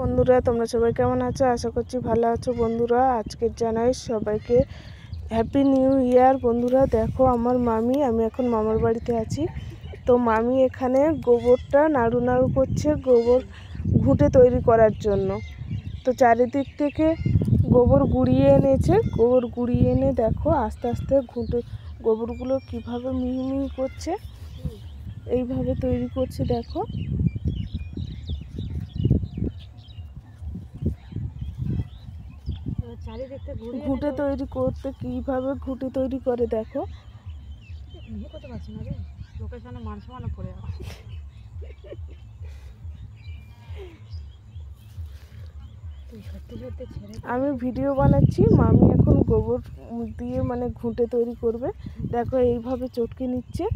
বন্ধুরা, তোমরা সবাই কেমন আছো? আশা করছি ভালো আছো। বন্ধুরা, আজকের জানাই সবাইকে হ্যাপি নিউ ইয়ার। বন্ধুরা দেখো, আমি এখন মামার বাড়িতে আছি। তো মামি এখানে গোবরটা নাড়ু নাড়ু করছে, গোবর ঘুঁটে তৈরি করার জন্য। তো চারিদিক থেকে গোবর গুঁড়িয়ে এনেছে। গোবর গুঁড়িয়ে এনে দেখো আস্তে আস্তে ঘুঁটে গোবরগুলো কিভাবে মিহি মিহি করছে, এইভাবে তৈরি করছে। দেখো ঘুঁটে তৈরি করতে কিভাবে ঘুঁটে তৈরি করে দেখো। আমি ভিডিও বানাচ্ছি, মামি এখন গোবর দিয়ে ঘুঁটে তৈরি করবে। দেখো এইভাবে চটকে নিচ্ছে।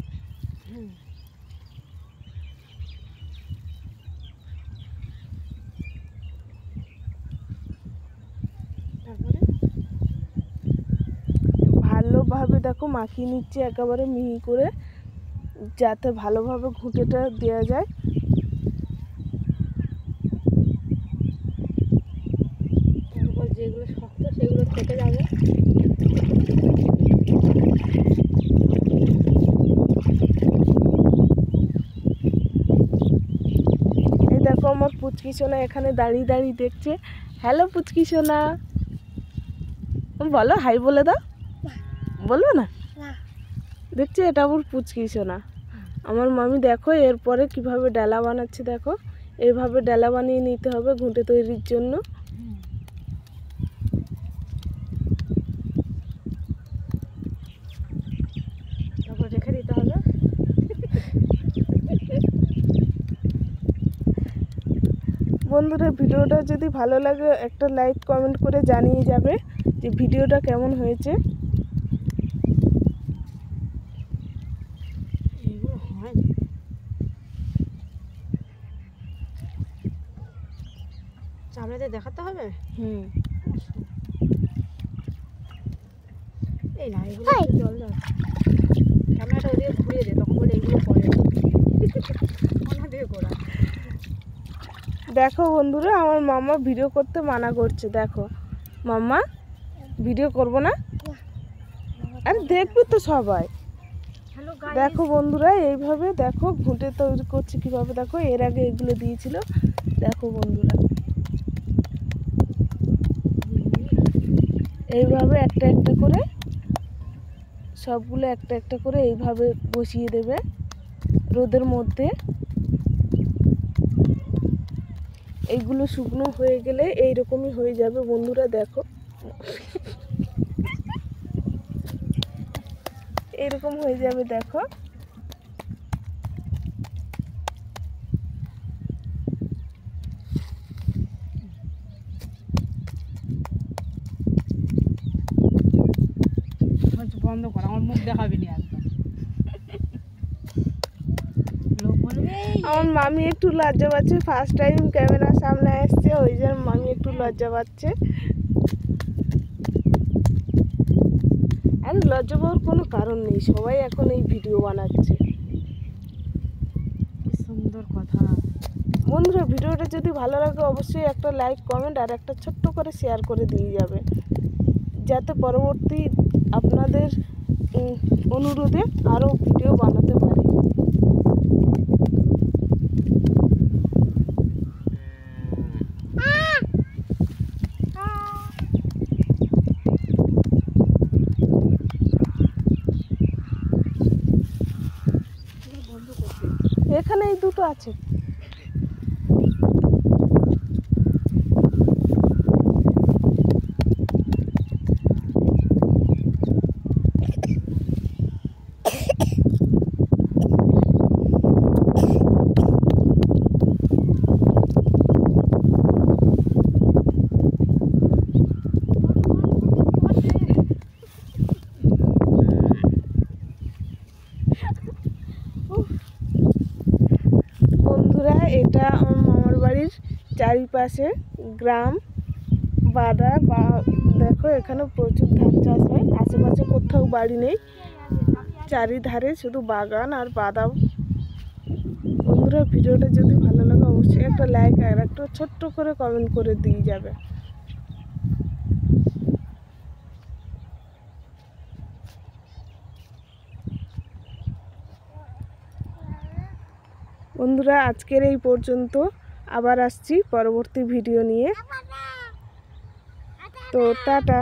ভালোভাবে দেখো মাখিয়ে নিচ্ছে একেবারে মিহি করে, যাতে ভালোভাবে ঘুঁটেটা দেওয়া যায়। যেগুলো শক্ত সেগুলো থেকে যাবে। এই দেখো আমার পুচকি সোনা এখানে দাঁড়িয়ে দাঁড়িয়ে দেখছে। হ্যালো পুচকি সোনা, বলো হাই বলে দাও। বলবো না? দেখছি এটা আমার পুচকি সোনা। আমার মামি দেখো এরপরে কিভাবে ডালা বানাচ্ছে। দেখো এইভাবে ডালা বানিয়ে নিতে হবে ঘুঁটে তৈরির জন্য। তারপর রেখে দিতে হবে। বন্ধুরা, ভিডিওটা যদি ভালো লাগে একটা লাইক কমেন্ট করে জানিয়ে যাবে যে ভিডিওটা কেমন হয়েছে। চামড়াতে দেখাতে হবে। এই না, এগুলো জল দাও, ক্যামেরাটা ওদিকে ঘুরিয়ে দে, তখন বলে এগুলো পরে দিয়ে করা। দেখো বন্ধুরা, আমার মামা ভিডিও করতে মানা করছে। দেখো মামা, ভিডিও করব না। আরে দেখবি তো সবাই। দেখো বন্ধুরা, এইভাবে দেখো ঘুঁটে তৈরি করছে কিভাবে। দেখো এর আগে এগুলো দিয়েছিল। দেখো বন্ধুরা, এইভাবে একটা একটা করে সবগুলো একটা একটা করে এইভাবে বসিয়ে দেবে রোদের মধ্যে। এইগুলো শুকনো হয়ে গেলে এইরকমই হয়ে যাবে বন্ধুরা। দেখো এইরকম হয়ে যাবে। দেখো বন্ধ কর, আমার মুখ দেখাবি না একদম। আমার মামি একটু লজ্জা পাচ্ছে, ফার্স্ট টাইম ক্যামেরার সামনে আসছে, ওই জন্য মামি একটু লজ্জা পাচ্ছে। আর লজ্জা পাওয়ার কোনো কারণ নেই, সবাই এখন এই ভিডিও বানাচ্ছে। কি সুন্দর কথা। বন্ধুরা, ভিডিওটা যদি ভালো লাগে অবশ্যই একটা লাইক কমেন্ট আর একটা ছোট্ট করে শেয়ার করে দিয়ে যাবে, যাতে পরবর্তী আপনাদের অনুরোধে আরও ভিডিও বানাতে পারি। এখানে এই দুটো আছে। বন্ধুরা, এটা আমার মামার বাড়ির চারিপাশে গ্রাম বাদা বা দেখো এখানে প্রচুর ধান চাষ হয়। আশেপাশে কোথাও বাড়ি নেই, চারিধারে শুধু বাগান আর বাদাম। বন্ধুরা, ভিডিওটা যদি ভালো লাগে অবশ্যই একটা লাইক আর একটা ছোট্ট করে কমেন্ট করে দিয়ে যাবে। বন্ধুরা আজকের এই পর্যন্ত, আবার আসছি পরবর্তী ভিডিও নিয়ে। তো টাটা।